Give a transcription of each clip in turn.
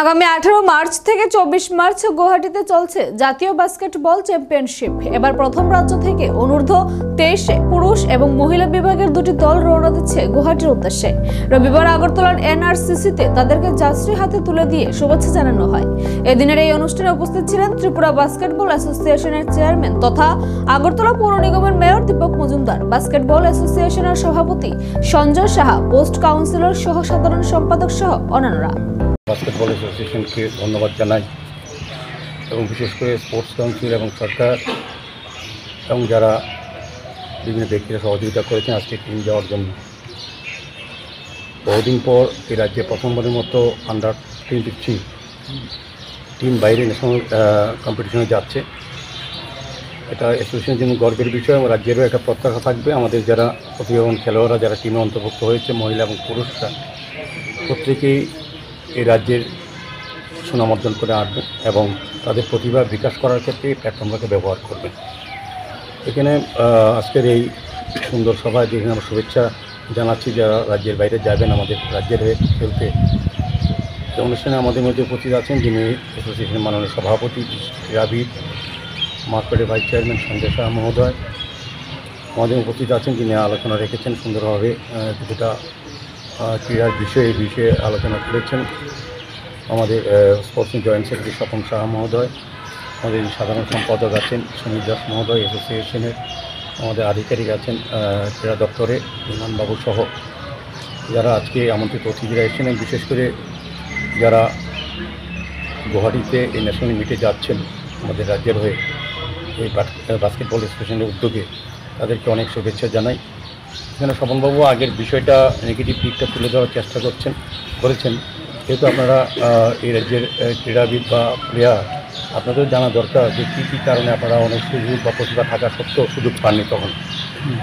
আগামী 18 মার্চ থেকে 24 মার্চ গুয়াহাটিতে চলছে জাতীয় বাস্কেটবল চ্যাম্পিয়নশিপ। এবার প্রথম রাজ্য থেকে অনূর্ধ্ব 23 পুরুষ এবং মহিলা বিভাগের দুটি দল রওনা দিচ্ছে গুয়াহাটির উদ্দেশ্যে। রবিবার আগরতলার এনআরসিসিতে তাদেরকে যাত্রী হাতে তুলে দিয়ে শুভেচ্ছা জানানো হয়। এদিনের এই অনুষ্ঠানে উপস্থিত ছিলেন ত্রিপুরা বাস্কেটবল অ্যাসোসিয়েশনের চেয়ারম্যান তথা আগরতলা পৌর নিগমের মেয়র দীপক মজুমদার, বাস্কেটবল অ্যাসোসিয়েশনের সভাপতি সঞ্জয় সাহা, পোস্ট কাউন্সিলর সহ সাধারণ সম্পাদক সহ অন্যান্যরা। বাস্কেটবল অ্যাসোসিয়েশনকে ধন্যবাদ জানাই এবং বিশেষ করে স্পোর্টস কাউন্সিল এবং সরকার এবং যারা বিভিন্ন ব্যক্তিরা সহযোগিতা করেছেন আজকে টিম যাওয়ার জন্য। বহুদিন পর এই রাজ্যে প্রথমবারের মতো আন্ডার-23 টিম বাইরে ন্যাশনাল কম্পিটিশনে যাচ্ছে। এটা অ্যাসোসিয়েশনের জন্য গর্বের বিষয় এবং রাজ্যেরও একটা প্রত্যাশা থাকবে। আমাদের যারা প্রতিভাবান খেলোয়াড়রা যারা টিমে অন্তর্ভুক্ত হয়েছে, মহিলা এবং পুরুষরা, প্রত্যেকেই এই রাজ্যের সুনাম অর্জন করে আসবেন এবং তাদের প্রতিভা বিকাশ করার ক্ষেত্রে এই প্ল্যাটফর্মটাকে ব্যবহার করবেন। এখানে আজকের এই সুন্দর সভায় যেখানে আমরা শুভেচ্ছা জানাচ্ছি যারা রাজ্যের বাইরে যাবেন আমাদের রাজ্যের হয়ে খেলতে। এই অনুষ্ঠানে আমাদের মধ্যে উপস্থিত আছেন যিনি অ্যাসোসিয়েশনের মাননীয় সভাপতি, ক্রীড়াবিদ, মার্কেটের ভাইস চেয়ারম্যান সঞ্জয় শাহ মহোদয়। আমাদের উপস্থিত আছেন যিনি আলোচনা রেখেছেন সুন্দরভাবে কিছুটা ক্রীড়ার বিষয়ে আলোচনা করেছেন আমাদের sports joint secretary Swapan Saha মহোদয়, আমাদের সাধারণ সম্পাদক আছেন সমীর দাস মহোদয়, অ্যাসোসিয়েশনের আমাদের আধিকারিক আছেন ক্রীড়া দপ্তরে বিমানবাবু সহ যারা আজকে আমন্ত্রিত অতিথিরা এসেছেন। বিশেষ করে যারা গুয়াহাটিতে এই ন্যাশনাল মিটে যাচ্ছেন আমাদের রাজ্যের হয়ে এই বাস্কেটবল অ্যাসোসিয়েশনের উদ্যোগে, তাদেরকে অনেক শুভেচ্ছা জানাই। এখানে স্বপনবাবু আগের বিষয়টা নেগেটিভ দিকটা তুলে দেওয়ার চেষ্টা করেছেন। যেহেতু আপনারা এই রাজ্যের ক্রীড়াবিদ বা প্লেয়ার, আপনাদের জানা দরকার যে কী কারণে আপনারা অনেক সুযোগ বা প্রতিভা থাকা সত্ত্বেও সুযোগ পাননি তখন।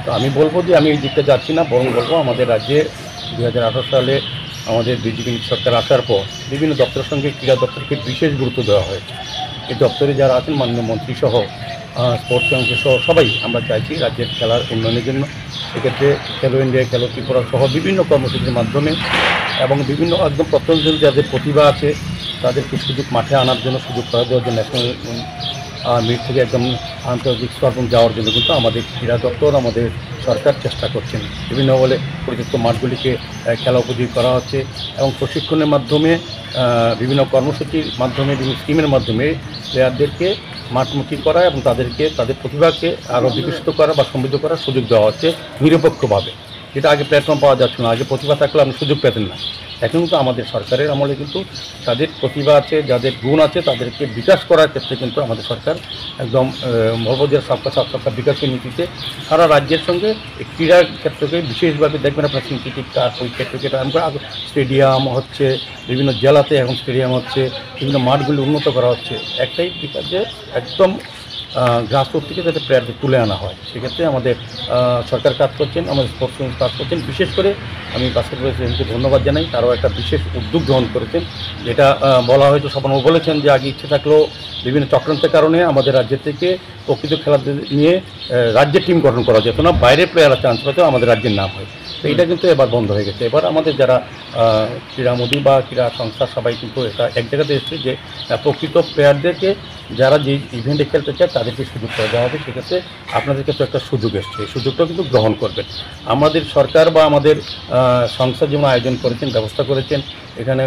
তো আমি বলবো যে আমি এই দিকটা যাচ্ছি না, বরং বলবো আমাদের রাজ্যে 2018 সালে আমাদের বিজেপি সরকার আসার পর বিভিন্ন দপ্তরের সঙ্গে ক্রীড়া দপ্তরকে বিশেষ গুরুত্ব দেওয়া হয়। এই দপ্তরে যারা আছেন মাননীয় মন্ত্রী সহ স্পোর্টস কাউন্সিল সহ সবাই আমরা চাইছি রাজ্যের খেলার উন্নয়নের জন্য। সেক্ষেত্রে খেলো ইন্ডিয়া, খেলো ত্রিপুরা সহ বিভিন্ন কর্মসূচির মাধ্যমে এবং বিভিন্ন একদম প্রত্যন্ত যাদের প্রতিভা আছে তাদেরকে সুযোগ মাঠে আনার জন্য, সুযোগ করে দেওয়ার জন্য ন্যাশনাল মিট থেকে একদম আন্তর্জাতিক স্তর যাওয়ার জন্য কিন্তু আমাদের ক্রীড়া দপ্তর, আমাদের সরকার চেষ্টা করছেন। বিভিন্ন বলে পরিত্যক্ত মাঠগুলিকে খেলা উপযোগী করা হচ্ছে এবং প্রশিক্ষণের মাধ্যমে বিভিন্ন কর্মসূচির মাধ্যমে, বিভিন্ন স্কিমের মাধ্যমে প্লেয়ারদেরকে মাঠমুখী করা এবং তাদেরকে তাদের প্রতিভাকে আরও বিকশিত করা বা সমৃদ্ধ করার সুযোগ দেওয়া হচ্ছে নিরপেক্ষভাবে। যেটা আগে প্ল্যাটফর্ম পাওয়া যাচ্ছে না, আগে প্রতিভা থাকলে আপনি সুযোগ পেতেন না। এখন কিন্তু আমাদের সরকারের আমলে কিন্তু তাদের প্রতিভা আছে, যাদের গুণ আছে তাদেরকে বিকাশ করার ক্ষেত্রে কিন্তু আমাদের সরকার একদম মহবদের সবকা বিকাশের নীতিতে সারা রাজ্যের সঙ্গে ক্রীড়ার ক্ষেত্রকে বিশেষভাবে দেখবেন আপনার সিনথেটিক কার্ড, পরীক্ষা থেকে স্টেডিয়াম হচ্ছে, বিভিন্ন জেলাতে এখন স্টেডিয়াম হচ্ছে, বিভিন্ন মাঠগুলি উন্নত করা হচ্ছে। একটাই বিকাশ যে একদম গ্রাসরুট থেকে যাতে প্লেয়ারদের তুলে আনা হয়। সেক্ষেত্রে আমাদের সরকার কাজ করছেন, আমাদের স্পোর্টস কাজ করছেন। বিশেষ করে আমি বাস্কেটবল অ্যাসোসিয়েশনকে ধন্যবাদ জানাই, তারাও একটা বিশেষ উদ্যোগ গ্রহণ করেছেন। যেটা বলা হয়তো স্বপনবাবু বলেছেন যে আগে ইচ্ছে থাকলেও বিভিন্ন চক্রান্তের কারণে আমাদের রাজ্যের থেকে প্রকৃত খেলাদের নিয়ে রাজ্যের টিম গঠন করা যেত না, বাইরের প্লেয়াররা চান্স পেতেও আমাদের রাজ্যের নাম হয়। তো এটা কিন্তু এবার বন্ধ হয়ে গেছে। এবার আমাদের যারা ক্রীড়ামোদী বা ক্রীড়া সংস্থা সবাই কিন্তু এটা এক জায়গাতে এসেছে যে প্রকৃত প্লেয়ারদেরকে যারা যে ইভেন্টে খেলতে চায় তাদেরকে সুযোগ করে দেওয়া হবে। সেক্ষেত্রে আপনাদের কাছে একটা সুযোগ এসছে, এই সুযোগটাও কিন্তু গ্রহণ করবেন। আমাদের সরকার বা আমাদের সংস্থা যেমন আয়োজন করেছেন, ব্যবস্থা করেছেন, এখানে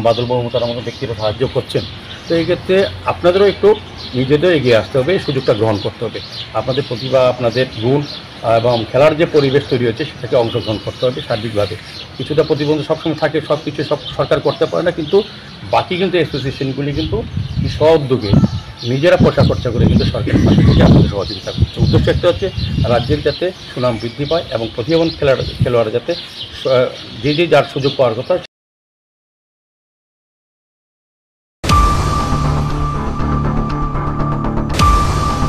বাদল বাবু তার আমাদের ব্যক্তিরা সাহায্য করছেন। তো এই ক্ষেত্রে আপনাদেরও একটু নিজেদের এগিয়ে আসতে হবে, এই সুযোগটা গ্রহণ করতে হবে। আপনাদের প্রতিভা, আপনাদের গুণ এবং খেলার যে পরিবেশ তৈরি হচ্ছে সেটাকে অংশগ্রহণ করতে হবে সার্বিকভাবে। কিছুটা প্রতিবন্ধী সবসময় থাকে, সব কিছু সরকার করতে পারে না, কিন্তু বাকি কিন্তু অ্যাসোসিয়েশনগুলি কিন্তু স্ব উদ্যোগে নিজেরা পয়সা খরচা করে কিন্তু সরকারের পাশে থেকে আমাদের সহযোগিতা করছে। উদ্দেশ্য একটা হচ্ছে রাজ্যের যাতে সুনাম বৃদ্ধি পায় এবং প্রতিভাবান খেলোয়াড়রা যাতে যে যার সুযোগ পাওয়ার কথা